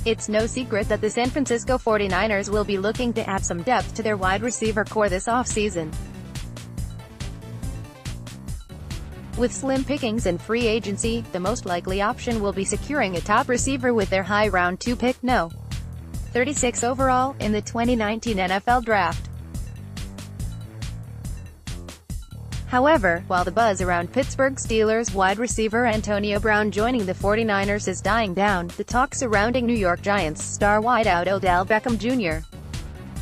It's no secret that the San Francisco 49ers will be looking to add some depth to their wide receiver core this offseason. With slim pickings in free agency, the most likely option will be securing a top receiver with their high round 2 pick, No. 36 overall, in the 2019 NFL Draft. However, while the buzz around Pittsburgh Steelers wide receiver Antonio Brown joining the 49ers is dying down, the talk surrounding New York Giants star wideout Odell Beckham Jr.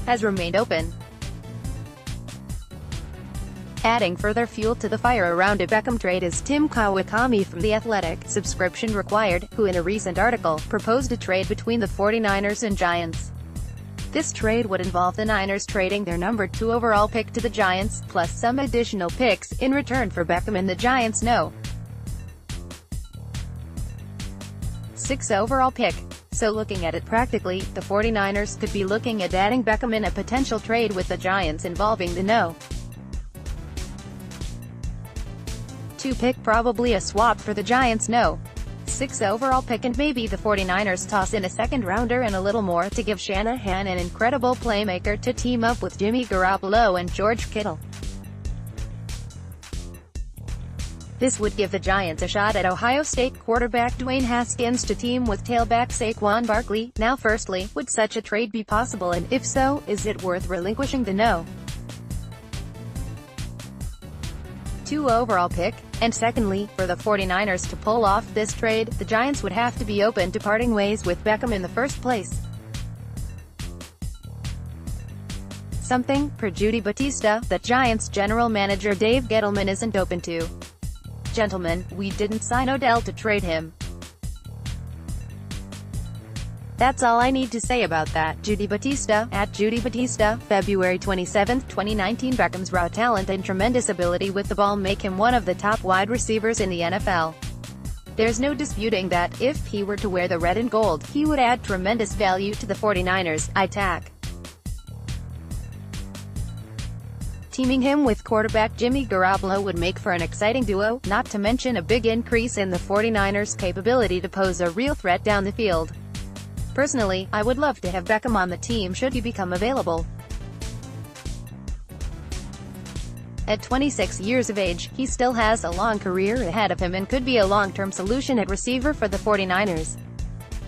has remained open. Adding further fuel to the fire around a Beckham trade is Tim Kawakami from The Athletic, subscription required, who in a recent article, proposed a trade between the 49ers and Giants. This trade would involve the Niners trading their number 2 overall pick to the Giants, plus some additional picks, in return for Beckham and the Giants' No. 6 overall pick. So looking at it practically, the 49ers could be looking at adding Beckham in a potential trade with the Giants involving the No. 2 pick, probably a swap for the Giants' No. 6 overall pick, and maybe the 49ers toss in a second-rounder and a little more to give Shanahan an incredible playmaker to team up with Jimmy Garoppolo and George Kittle. This would give the Giants a shot at Ohio State quarterback Dwayne Haskins to team with tailback Saquon Barkley. Now firstly, would such a trade be possible, and if so, is it worth relinquishing the No. 2 overall pick? And secondly, for the 49ers to pull off this trade, the Giants would have to be open to parting ways with Beckham in the first place. Something, per Judy Battista, that Giants general manager Dave Gettleman isn't open to. Gentlemen, we didn't sign Odell to trade him. That's all I need to say about that. Judy Battista, at Judy Battista, February 27, 2019. Beckham's raw talent and tremendous ability with the ball make him one of the top wide receivers in the NFL. There's no disputing that, if he were to wear the red and gold, he would add tremendous value to the 49ers. Teaming him with quarterback Jimmy Garoppolo would make for an exciting duo, not to mention a big increase in the 49ers' capability to pose a real threat down the field. Personally, I would love to have Beckham on the team should he become available. At 26 years of age, he still has a long career ahead of him and could be a long-term solution at receiver for the 49ers.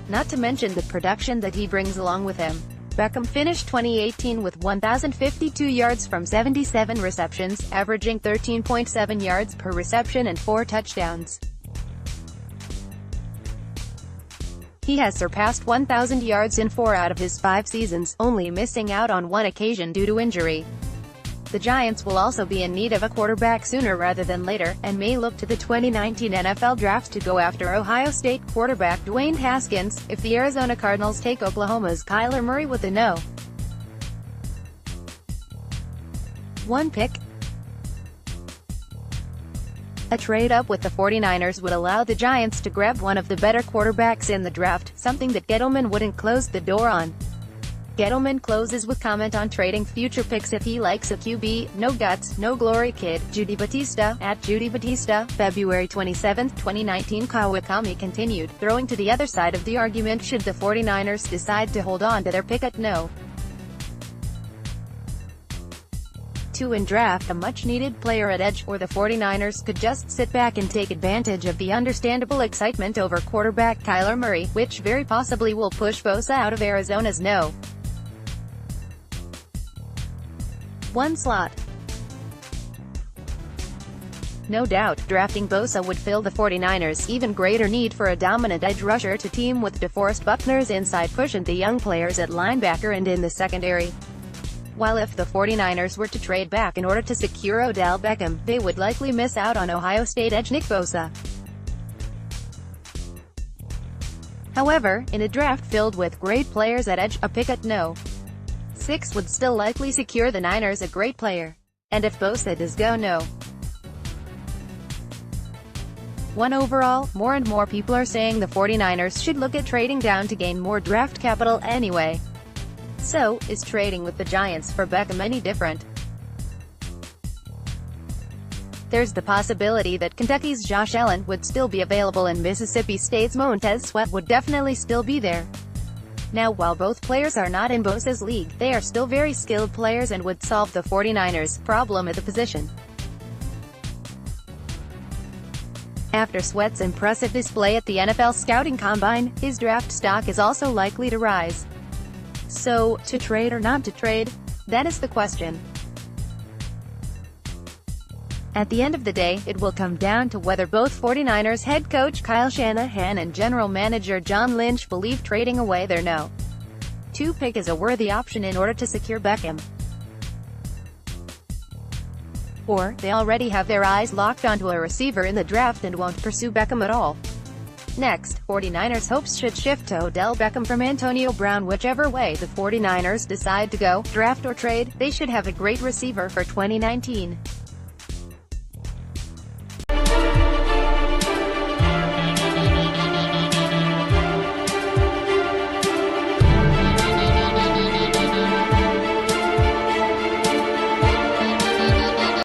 Not to mention the production that he brings along with him. Beckham finished 2018 with 1,052 yards from 77 receptions, averaging 13.7 yards per reception and 4 touchdowns. He has surpassed 1,000 yards in 4 out of his 5 seasons, only missing out on 1 occasion due to injury. The Giants will also be in need of a quarterback sooner rather than later, and may look to the 2019 NFL Draft to go after Ohio State quarterback Dwayne Haskins, if the Arizona Cardinals take Oklahoma's Kyler Murray with the No. 1 pick. A trade-up with the 49ers would allow the Giants to grab one of the better quarterbacks in the draft, something that Gettleman wouldn't close the door on. Gettleman closes with comment on trading future picks if he likes a QB, no guts, no glory kid. Judy Battista, at Judy Battista, February 27, 2019. Kawakami continued, throwing to the other side of the argument should the 49ers decide to hold on to their pick at No. 2 and draft a much-needed player at edge, or the 49ers could just sit back and take advantage of the understandable excitement over quarterback Kyler Murray, which very possibly will push Bosa out of Arizona's No. 1 slot. No doubt, drafting Bosa would fill the 49ers' even greater need for a dominant edge rusher to team with DeForest Buckner's inside push and the young players at linebacker and in the secondary. While if the 49ers were to trade back in order to secure Odell Beckham, they would likely miss out on Ohio State edge Nick Bosa. However, in a draft filled with great players at edge, a pick at No. 6 would still likely secure the Niners a great player. And if Bosa does go No. 1 overall, more and more people are saying the 49ers should look at trading down to gain more draft capital anyway. So, is trading with the Giants for Beckham any different? There's the possibility that Kentucky's Josh Allen would still be available and Mississippi State's Montez Sweat would definitely still be there. Now while both players are not in Bosa's league, they are still very skilled players and would solve the 49ers' problem at the position. After Sweat's impressive display at the NFL Scouting Combine, his draft stock is also likely to rise. So, to trade or not to trade? That is the question. At the end of the day, it will come down to whether both 49ers head coach Kyle Shanahan and general manager John Lynch believe trading away their No. 2 pick is a worthy option in order to secure Beckham. Or, they already have their eyes locked onto a receiver in the draft and won't pursue Beckham at all. Next, 49ers hopes should shift to Odell Beckham from Antonio Brown. Whichever way the 49ers decide to go, draft or trade, they should have a great receiver for 2019.